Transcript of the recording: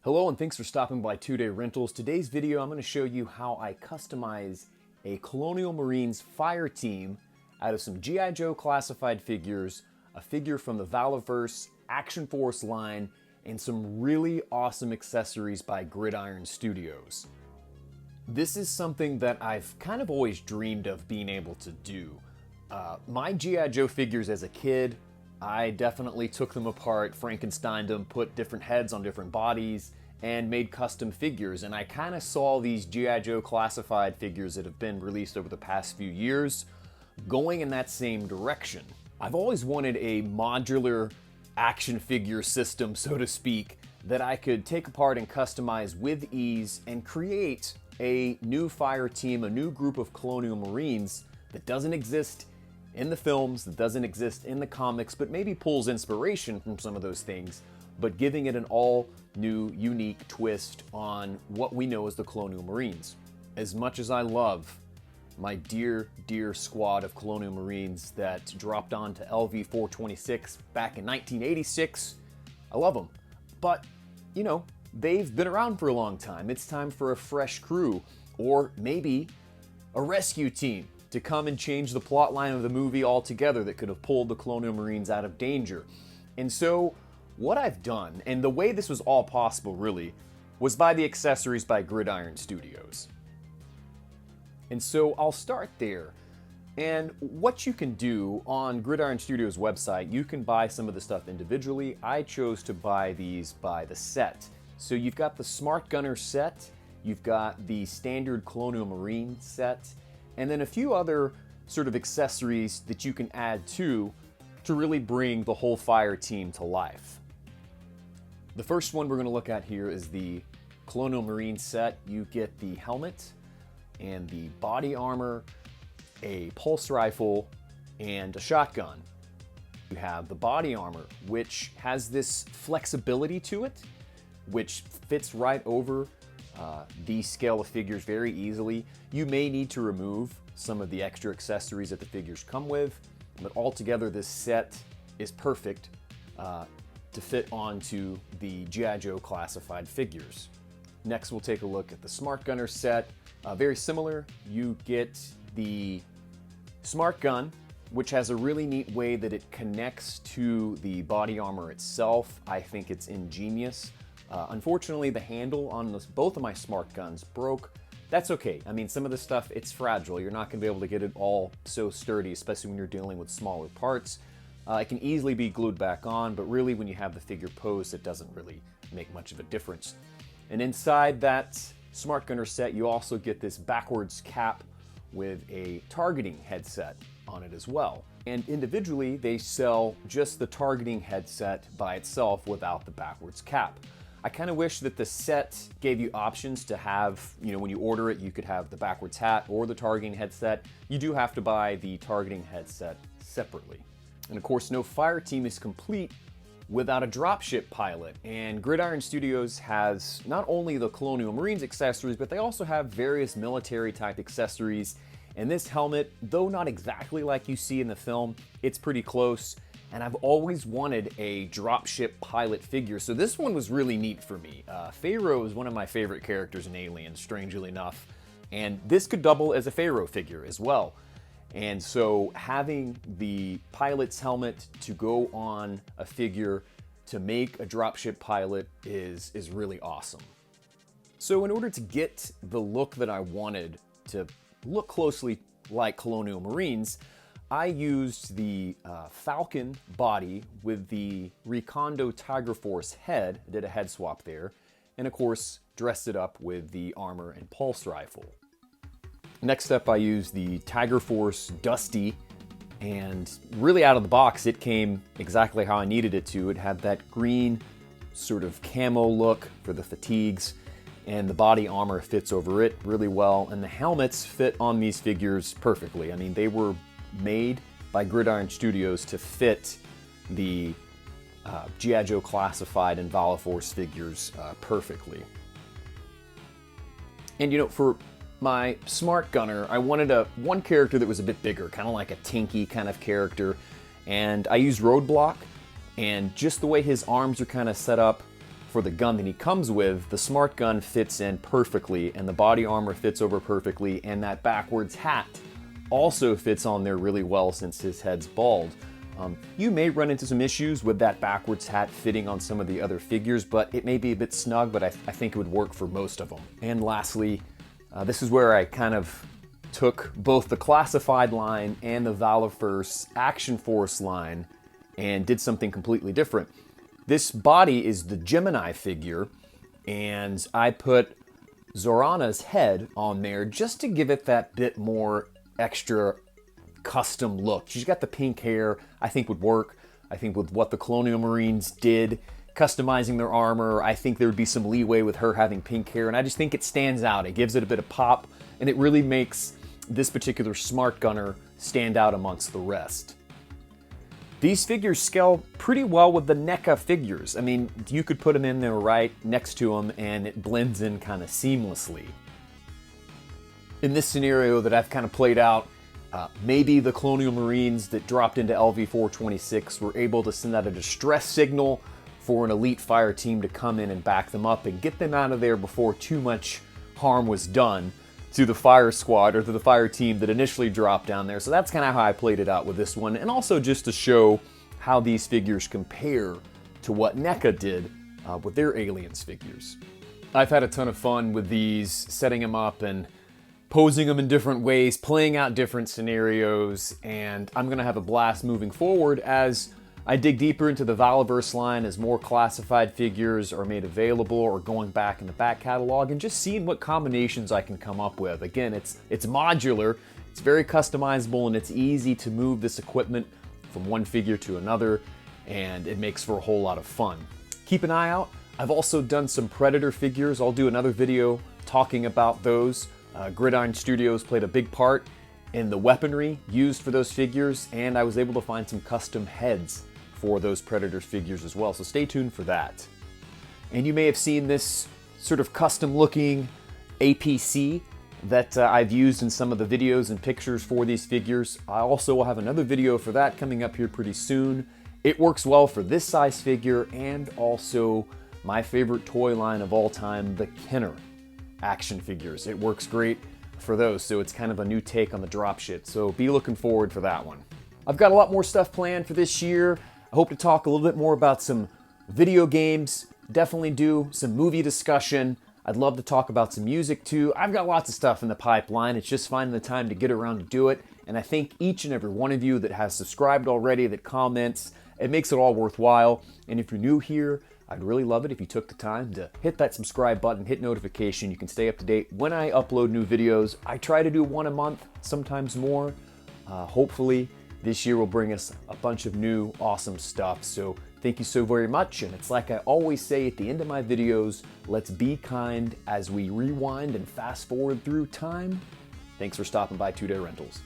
Hello and thanks for stopping by 2-Day Rentals. Today's video I'm going to show you how I customize a Colonial Marines fire team out of some G.I. Joe classified figures, a figure from the Valaverse Action Force line, and some really awesome accessories by Gridiron Studios. This is something that I've kind of always dreamed of being able to do. My G.I. Joe figures as a kid, I definitely took them apart, Frankensteined them, put different heads on different bodies, and made custom figures. And I kind of saw these G.I. Joe classified figures that have been released over the past few years going in that same direction. I've always wanted a modular action figure system, so to speak, that I could take apart and customize with ease and create a new fire team, a new group of Colonial Marines that doesn't exist in the films, that doesn't exist in the comics, but maybe pulls inspiration from some of those things, but giving it an all new, unique twist on what we know as the Colonial Marines. As much as I love my dear, dear squad of Colonial Marines that dropped onto LV 426 back in 1986, I love them. But, you know, they've been around for a long time. It's time for a fresh crew, or maybe a rescue team to come and change the plot line of the movie altogether that could have pulled the Colonial Marines out of danger. And so what I've done, and the way this was all possible really, was by the accessories by Gridiron Studios. And so I'll start there. And what you can do on Gridiron Studios' website, you can buy some of the stuff individually. I chose to buy these by the set. So you've got the Smart Gunner set, you've got the standard Colonial Marine set, and then a few other sort of accessories that you can add to really bring the whole fire team to life. The first one we're going to look at here is the Colonial Marine set. You get the helmet and the body armor, a pulse rifle, and a shotgun. You have the body armor, which has this flexibility to it, which fits right over the scale of figures very easily. You may need to remove some of the extra accessories that the figures come with, but altogether this set is perfect to fit onto the G.I. Joe classified figures. Next we'll take a look at the Smart Gunner set. Very similar, you get the Smart Gun, which has a really neat way that it connects to the body armor itself. I think it's ingenious. Unfortunately, the handle on both of my Smart Guns broke. That's okay. I mean, some of the stuff, it's fragile. You're not going to be able to get it all so sturdy, especially when you're dealing with smaller parts. It can easily be glued back on, but really when you have the figure posed, it doesn't really make much of a difference. And inside that Smart Gunner set, you also get this backwards cap with a targeting headset on it as well. And individually, they sell just the targeting headset by itself without the backwards cap. I kind of wish that the set gave you options to have, you know, when you order it, you could have the backwards hat or the targeting headset. You do have to buy the targeting headset separately. And of course, no fire team is complete without a dropship pilot. And Gridiron Studios has not only the Colonial Marines accessories, but they also have various military type accessories. And this helmet, though not exactly like you see in the film, it's pretty close. And I've always wanted a dropship pilot figure, so this one was really neat for me. Pharaoh is one of my favorite characters in Aliens, strangely enough, and this could double as a Pharaoh figure as well. And so having the pilot's helmet to go on a figure to make a dropship pilot is really awesome. So in order to get the look that I wanted to look closely like Colonial Marines, I used the Falcon body with the Recondo Tiger Force head, did a head swap there, and of course dressed it up with the armor and pulse rifle. Next up I used the Tiger Force Dusty, and really out of the box it came exactly how I needed it to. It had that green sort of camo look for the fatigues, and the body armor fits over it really well, and the helmets fit on these figures perfectly. I mean, they were made by Gridiron Studios to fit the G.I. Joe classified and Valaverse figures perfectly. And you know, for my Smart Gunner, I wanted one character that was a bit bigger, kind of like a tanky kind of character, and I used Roadblock, and just the way his arms are kind of set up, for the gun that he comes with, the smart gun fits in perfectly, and the body armor fits over perfectly, and that backwards hat also fits on there really well since his head's bald. You may run into some issues with that backwards hat fitting on some of the other figures, but it may be a bit snug, but I think it would work for most of them. And lastly, this is where I kind of took both the classified line and the Valorverse Action Force line and did something completely different. This body is the Gemini figure, and I put Zorana's head on there just to give it that bit more extra custom look. She's got the pink hair, I think would work. I think with what the Colonial Marines did, customizing their armor, I think there would be some leeway with her having pink hair, and I just think it stands out. It gives it a bit of pop, and it really makes this particular smart gunner stand out amongst the rest. These figures scale pretty well with the NECA figures. I mean, you could put them in there right next to them, and it blends in kind of seamlessly. In this scenario that I've kind of played out, maybe the Colonial Marines that dropped into LV-426 were able to send out a distress signal for an elite fire team to come in and back them up and get them out of there before too much harm was done to the fire squad or to the fire team that initially dropped down there. So that's kind of how I played it out with this one, and also just to show how these figures compare to what NECA did with their Aliens figures. I've had a ton of fun with these, setting them up and posing them in different ways, playing out different scenarios, and I'm gonna have a blast moving forward as I dig deeper into the Valorverse line as more classified figures are made available, or going back in the back catalog and just seeing what combinations I can come up with. Again, it's modular, it's very customizable, and it's easy to move this equipment from one figure to another, and it makes for a whole lot of fun. Keep an eye out. I've also done some Predator figures. I'll do another video talking about those. Gridiron Studios played a big part in the weaponry used for those figures, and I was able to find some custom heads for those Predator figures as well, so stay tuned for that. And you may have seen this sort of custom looking APC that I've used in some of the videos and pictures for these figures. I also will have another video for that coming up here pretty soon. It works well for this size figure and also my favorite toy line of all time, the Kenner action figures. It works great for those, so it's kind of a new take on the drop shit, so be looking forward for that one. I've got a lot more stuff planned for this year. I hope to talk a little bit more about some video games, definitely do some movie discussion. I'd love to talk about some music too. I've got lots of stuff in the pipeline. It's just finding the time to get around to do it, and I thank each and every one of you that has subscribed already, that comments. It makes it all worthwhile, and if you're new here, I'd really love it if you took the time to hit that subscribe button, hit notification. You can stay up to date when I upload new videos. I try to do one a month, sometimes more. Hopefully this year will bring us a bunch of new awesome stuff. So thank you so very much. And it's like I always say at the end of my videos, let's be kind as we rewind and fast forward through time. Thanks for stopping by 2 Day Rentals.